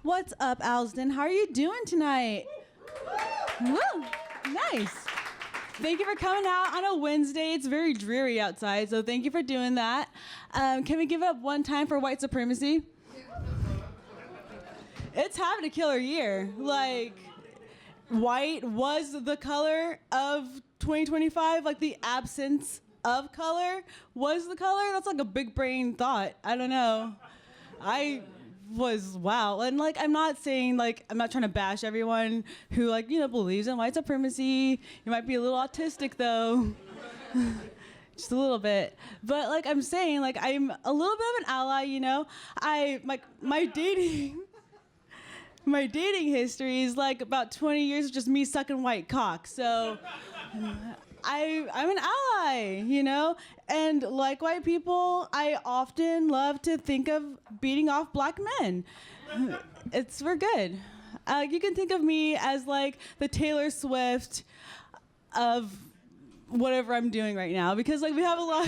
What's up, Alston? How are you doing tonight? Woo! Nice. Thank you for coming out on a Wednesday. It's very dreary outside, so thank you for doing that. Can we give it up one time for white supremacy? It's having a killer year. Like, white was the color of 2025, like the absence of color was the color. That's like a big brain thought. I don't know. I was wow. And like, I'm not saying like, I'm not trying to bash everyone who like, believes in white supremacy. You might be a little autistic though. Just a little bit. But like I'm saying, like I'm a little bit of an ally, I like my dating history is like about 20 years of just me sucking white cock. So I'm an ally, and like white people, I often love to think of beating off black men. We're good. You can think of me as like the Taylor Swift of whatever I'm doing right now, because like we have a lot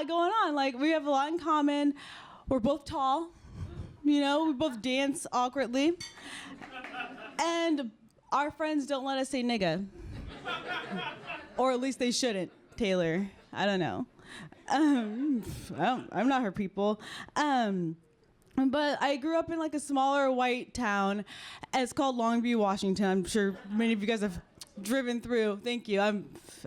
going on. Like we have a lot in common. We're both tall, we both dance awkwardly, and our friends don't let us say nigga. Or at least they shouldn't, Taylor. I don't know. I'm not her people. But I grew up in like a smaller white town. It's called Longview, Washington. I'm sure many of you guys have driven through. Thank you.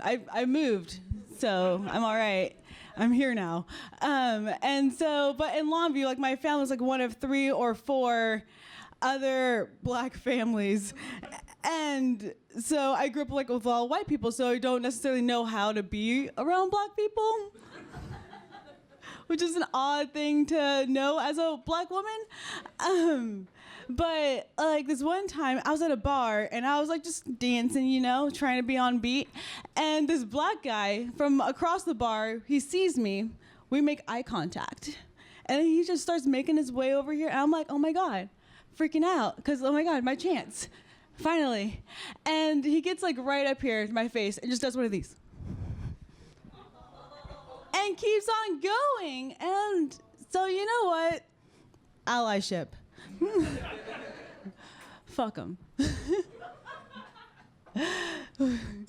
I moved, so I'm all right. I'm here now. But in Longview, like my family was like one of 3 or 4 other black families. And so I grew up like with all white people, so I don't necessarily know how to be around black people, which is an odd thing to know as a black woman. But like this one time I was at a bar and I was like just dancing, trying to be on beat. And this black guy from across the bar, he sees me, we make eye contact. And he just starts making his way over here. And I'm like, oh my God, freaking out. Because, oh my God, my chance. Finally. And he gets like right up here to my face and just does one of these. And keeps on going. And so you know what? Allyship. Fuck him.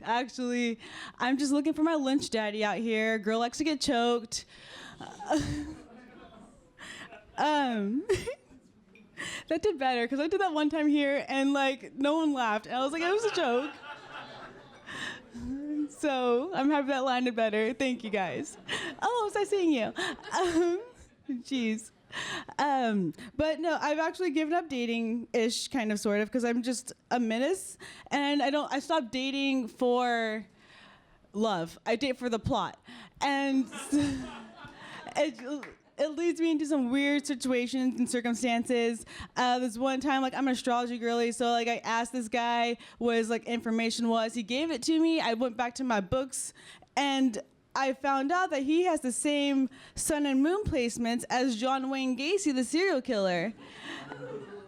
Actually, I'm just looking for my lynch daddy out here. Girl likes to get choked. That did better, because I did that one time here, and, like, no one laughed. And I was like, it was a joke. So, I'm happy that landed better. Thank you, guys. Oh, was I seeing you? Jeez. But no, I've actually given up dating-ish, kind of, sort of, because I'm just a menace. And I stopped dating for love. I date for the plot. And it leads me into some weird situations and circumstances. This one time, like, I'm an astrology girly, so like I asked this guy what his like information was. He gave it to me. I went back to my books, and I found out that he has the same sun and moon placements as John Wayne Gacy, the serial killer.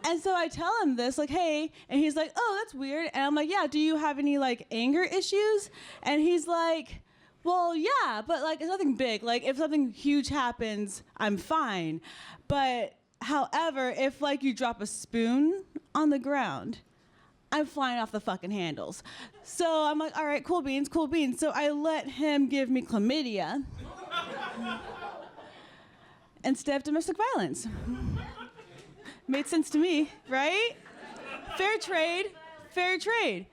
And so I tell him this, like, hey, and he's like, oh, that's weird. And I'm like, yeah, do you have any like anger issues? And he's like, well, yeah, but like it's nothing big. Like if something huge happens, I'm fine. But however, if like you drop a spoon on the ground, I'm flying off the fucking handles. So I'm like, all right, cool beans, cool beans. So I let him give me chlamydia instead of domestic violence. Made sense to me, right? Fair trade, fair trade.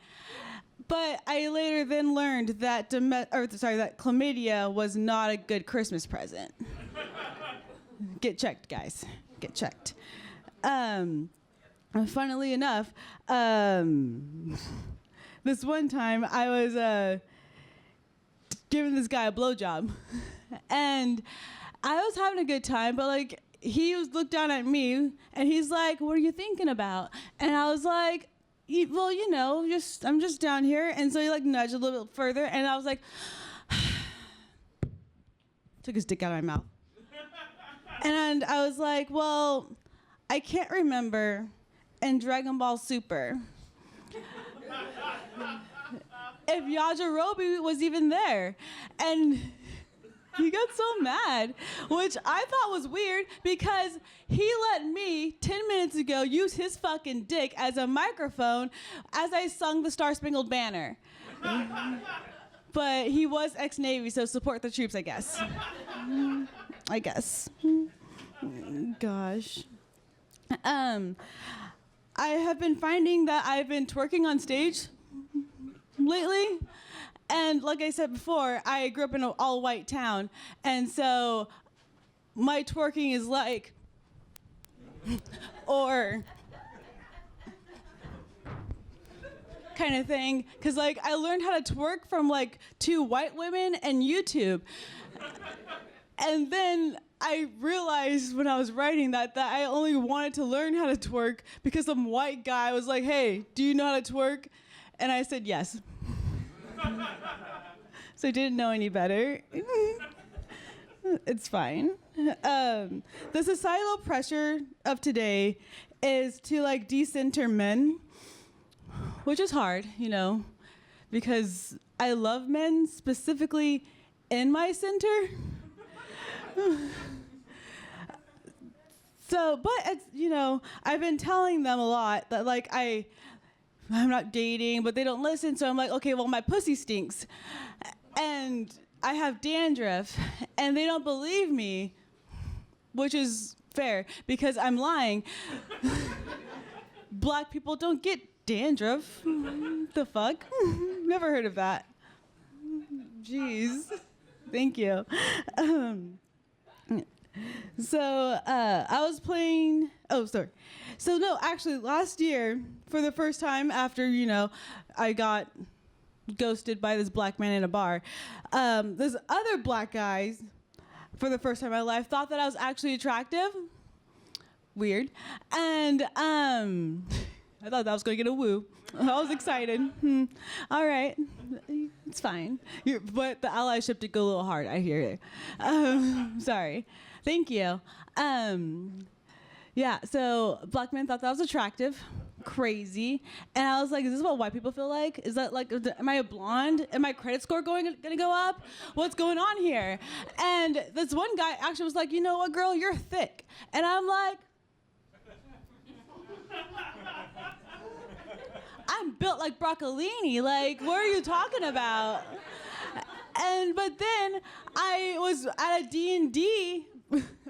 But I later then learned that that chlamydia was not a good Christmas present. Get checked, guys. Get checked. Funnily enough, this one time I was giving this guy a blowjob, and I was having a good time, but like he looked down at me and he's like, "What are you thinking about?" And I was like, well, I'm just down here. And so he like nudged a little bit further, and I was like, took his dick out of my mouth. And I was like, well, I can't remember in Dragon Ball Super if Yajirobe was even there. And He got so mad, which I thought was weird because he let me 10 minutes ago use his fucking dick as a microphone as I sung the Star Spangled Banner. But he was ex-Navy, so support the troops, I guess. I guess. Gosh. I have been finding that I've been twerking on stage lately. And like I said before, I grew up in an all-white town. And so my twerking is like, or kind of thing. Because like I learned how to twerk from like 2 white women and YouTube. And then I realized when I was writing that I only wanted to learn how to twerk because some white guy was like, hey, do you know how to twerk? And I said yes. So I didn't know any better. It's fine. The societal pressure of today is to like decenter men, which is hard, you know, because I love men specifically in my center. So, but it's, you know, I've been telling them a lot that like I'm not dating, but they don't listen. So I'm like, okay, well, my pussy stinks. And I have dandruff. And they don't believe me, which is fair because I'm lying. Black people don't get dandruff. The fuck? Never heard of that. Jeez. Thank you. So I was playing, So no, actually last year, for the first time after, you know, I got ghosted by this black man in a bar, this other black guys, for the first time in my life, thought that I was actually attractive. Weird. And I thought that was going to get a woo. I was excited. All right. It's fine. But the allyship did go a little hard, I hear it. Sorry. Thank you. Yeah, so black men thought that was attractive. Crazy. And I was like, is this what white people feel like? Is that like, am I a blonde? Am my credit score gonna go up? What's going on here? And this one guy actually was like, you know what, girl, you're thick. And I'm like, I'm built like broccolini. Like, what are you talking about? But then I was at a D&D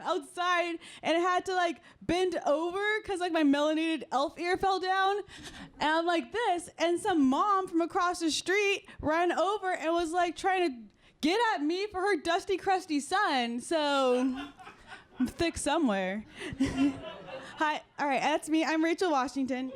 outside and I had to like bend over because like my melanated elf ear fell down. And I'm like this, and some mom from across the street ran over and was like trying to get at me for her dusty, crusty son. So I'm thick somewhere. Hi, all right, that's me. I'm Rachel Washington.